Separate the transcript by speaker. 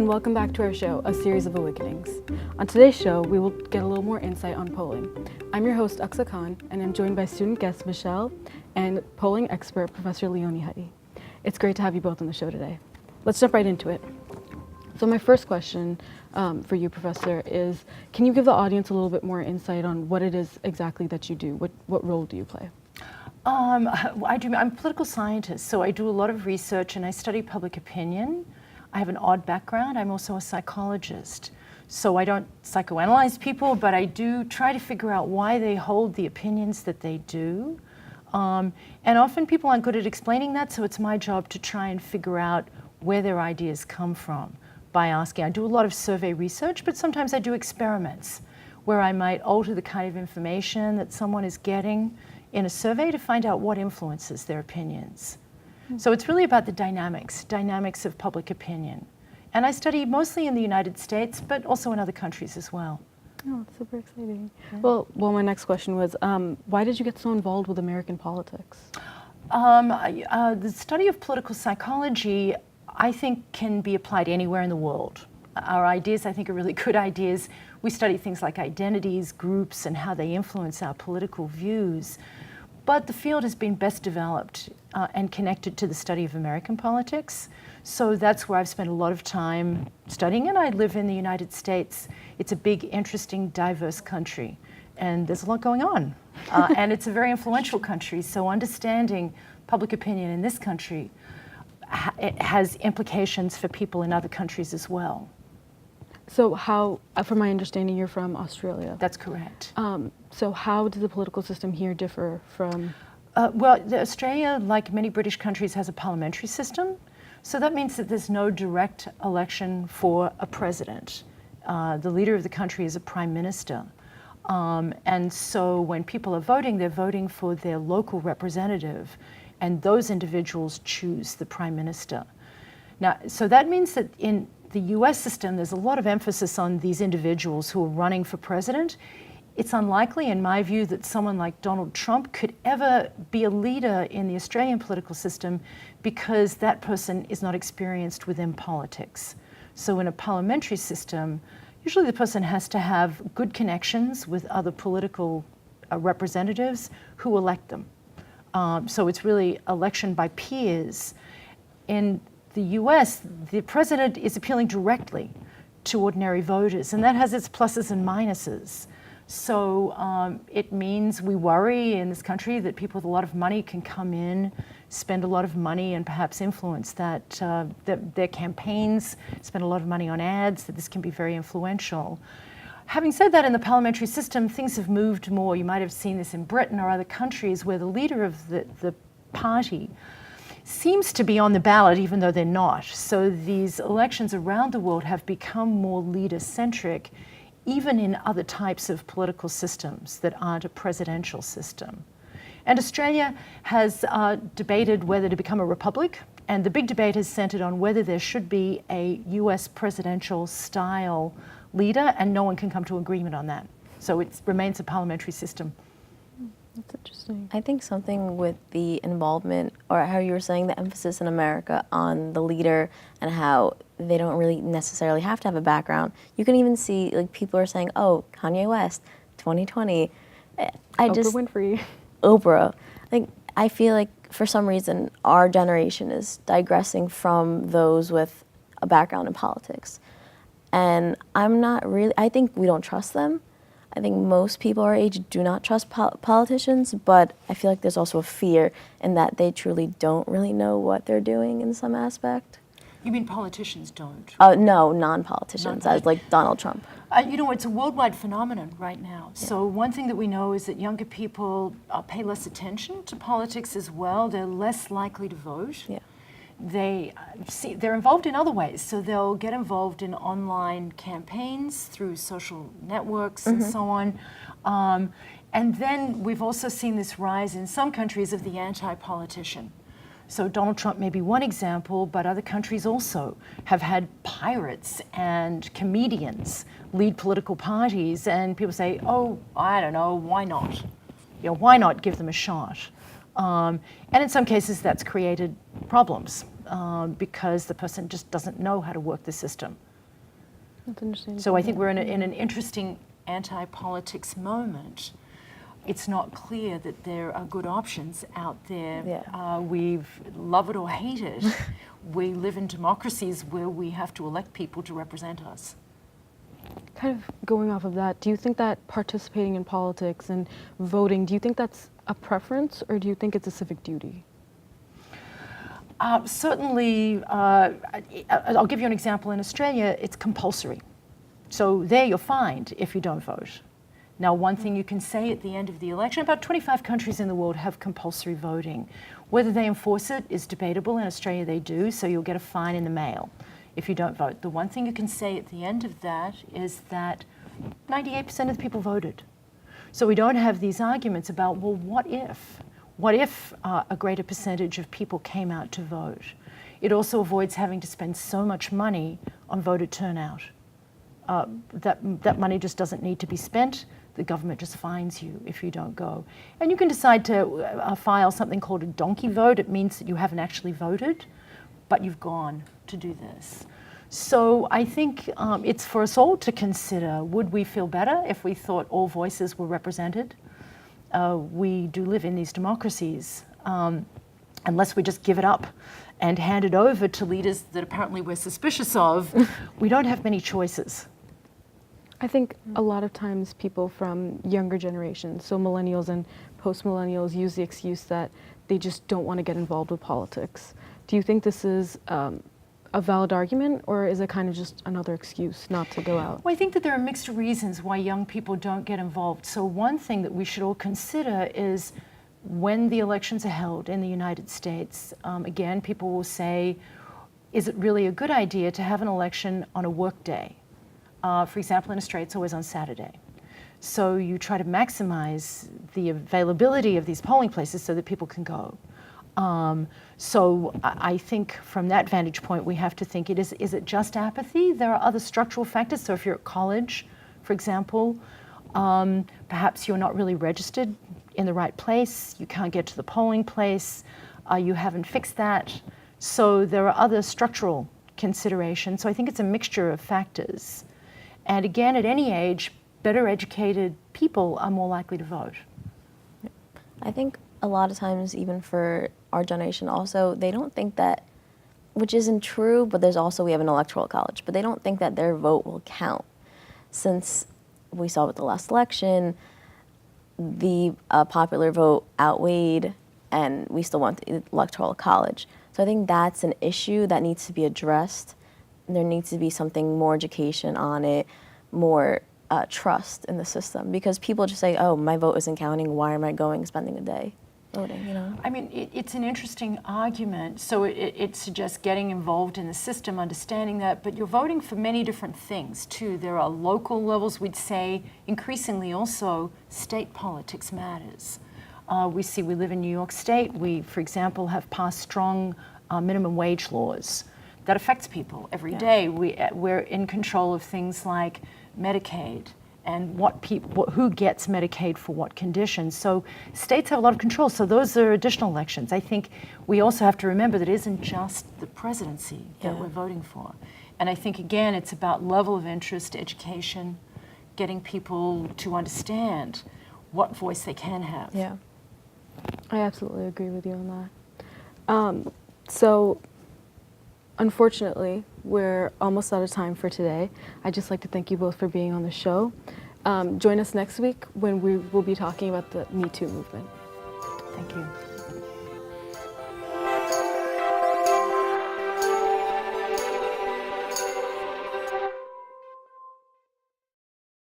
Speaker 1: and welcome back to our show, A Series of Awakenings. On today's show, we will get a little more insight on polling. I'm your host, Aksa Khan, and I'm joined by student guests Michelle and polling expert, Professor Leonie Huddy. It's great to have you both on the show today. Let's jump right into it. So my first question for you, Professor, is can you give the audience a little bit more insight on what it is exactly that you do? What role do you play?
Speaker 2: I'm a political scientist, so I do a lot of research and I study public opinion. I have an odd background. I'm also a psychologist. So I don't psychoanalyze people, but I do try to figure out why they hold the opinions that they do. And often people aren't good at explaining that, so it's my job to try and figure out where their ideas come from by asking. I do a lot of survey research, but sometimes I do experiments where I might alter the kind of information that someone is getting in a survey to find out what influences their opinions. So it's really about the dynamics of public opinion. And I study mostly in the United States, but also in other countries as well.
Speaker 1: Oh, that's super exciting. Yeah. Well, my next question was, why did you get so involved with American politics?
Speaker 2: The study of political psychology, I think, can be applied anywhere in the world. Our ideas, I think, are really good ideas. We study things like identities, groups, and how they influence our political views. But the field has been best developed and connected to the study of American politics. So that's where I've spent a lot of time studying, and I live in the United States. It's a big, interesting, diverse country, and there's a lot going on. And it's a very influential country, so understanding public opinion in this country it has implications for people in other countries as well.
Speaker 1: So how, from my understanding, you're from Australia?
Speaker 2: That's correct.
Speaker 1: So how does the political system here differ from?
Speaker 2: Well, Australia, like many British countries, has a parliamentary system. So that means that there's no direct election for a president. The leader of the country is a prime minister. And so when people are voting, they're voting for their local representative, and those individuals choose the prime minister. Now, so that means that in the US system, there's a lot of emphasis on these individuals who are running for president. It's unlikely, in my view, that someone like Donald Trump could ever be a leader in the Australian political system because that person is not experienced within politics. So in a parliamentary system, usually the person has to have good connections with other political representatives who elect them. So it's really election by peers. In the US, the president is appealing directly to ordinary voters, and that has its pluses and minuses. So it means we worry in this country that people with a lot of money can come in, spend a lot of money, and perhaps influence that their campaigns, spend a lot of money on ads, that this can be very influential. Having said that, in the parliamentary system, things have moved more. You might have seen this in Britain or other countries where the leader of the party seems to be on the ballot even though they're not. So these elections around the world have become more leader-centric, even in other types of political systems that aren't a presidential system. And Australia has debated whether to become a republic, and the big debate is centered on whether there should be a US presidential style leader, and no one can come to agreement on that. So it remains a parliamentary system.
Speaker 1: That's interesting.
Speaker 3: I think something with the involvement, or how you were saying the emphasis in America on the leader and how they don't really necessarily have to have a background. You can even see, like, people are saying, oh, Kanye West, 2020.
Speaker 1: Oprah Winfrey.
Speaker 3: Oprah. Like, I feel like for some reason our generation is digressing from those with a background in politics. And I think we don't trust them. I think most people our age do not trust politicians, but I feel like there's also a fear in that they truly don't really know what they're doing in some aspect.
Speaker 2: You mean politicians don't?
Speaker 3: No, non-politicians, as like Donald Trump.
Speaker 2: You know, it's a worldwide phenomenon right now. Yeah. So one thing that we know is that younger people pay less attention to politics as well. They're less likely to vote.
Speaker 3: Yeah.
Speaker 2: They're involved in other ways. So they'll get involved in online campaigns through social networks and so on. And then we've also seen this rise in some countries of the anti-politician. So Donald Trump may be one example, but other countries also have had pirates and comedians lead political parties, and people say, oh, I don't know, why not? You know, why not give them a shot? And in some cases that's created problems because the person just doesn't know how to work the system.
Speaker 1: That's interesting.
Speaker 2: So I think we're in an interesting anti-politics moment. It's not clear that there are good options out there.
Speaker 3: Yeah.
Speaker 2: We love it or hate it. We live in democracies where we have to elect people to represent us.
Speaker 1: Kind of going off of that, do you think that participating in politics and voting, do you think that's a preference or do you think it's a civic duty?
Speaker 2: Certainly, I'll give you an example. In Australia, it's compulsory. So there you're fined if you don't vote. Now, one thing you can say at the end of the election, about 25 countries in the world have compulsory voting. Whether they enforce it is debatable. In Australia, they do, so you'll get a fine in the mail if you don't vote. The one thing you can say at the end of that is that 98% of the people voted. So we don't have these arguments about, well, what if? What if a greater percentage of people came out to vote? It also avoids having to spend so much money on voter turnout. That money just doesn't need to be spent. The government just fines you if you don't go. And you can decide to file something called a donkey vote. It means that you haven't actually voted, but you've gone to do this. So I think it's for us all to consider, would we feel better if we thought all voices were represented? We do live in these democracies. Unless we just give it up and hand it over to leaders that apparently we're suspicious of, we don't have many choices.
Speaker 1: I think a lot of times people from younger generations, so millennials and post-millennials, use the excuse that they just don't want to get involved with politics. Do you think this is a valid argument, or is it kind of just another excuse not to go out?
Speaker 2: Well, I think that there are mixed reasons why young people don't get involved. So one thing that we should all consider is when the elections are held in the United States, again, people will say, is it really a good idea to have an election on a work day? For example, in Australia, it's always on Saturday. So you try to maximize the availability of these polling places so that people can go. So I think from that vantage point, we have to think, is it just apathy? There are other structural factors. So if you're at college, for example, perhaps you're not really registered in the right place, you can't get to the polling place, you haven't fixed that. So there are other structural considerations. So I think it's a mixture of factors. And again, at any age, better educated people are more likely to vote.
Speaker 3: I think a lot of times, even for our generation also, they don't think that, which isn't true, but there's also, we have an electoral college, but they don't think that their vote will count. Since we saw with the last election, the popular vote outweighed, and we still want the electoral college. So I think that's an issue that needs to be addressed. There needs to be something more education on it, more trust in the system, because people just say, oh, my vote isn't counting, why am I going, spending a day voting, you know?
Speaker 2: I mean, it's an interesting argument. So it suggests getting involved in the system, understanding that, but you're voting for many different things too. There are local levels, we'd say, increasingly also state politics matters. We live in New York State. We, for example, have passed strong minimum wage laws. That affects people every day. We're in control of things like Medicaid and who gets Medicaid for what conditions. So states have a lot of control. So those are additional elections. I think we also have to remember that it isn't just the presidency that we're voting for. And I think, again, it's about level of interest, education, getting people to understand what voice they can have.
Speaker 3: Yeah.
Speaker 1: I absolutely agree with you on that. So unfortunately, we're almost out of time for today. I'd just like to thank you both for being on the show. Join us next week when we will be talking about the Me Too movement.
Speaker 2: Thank you.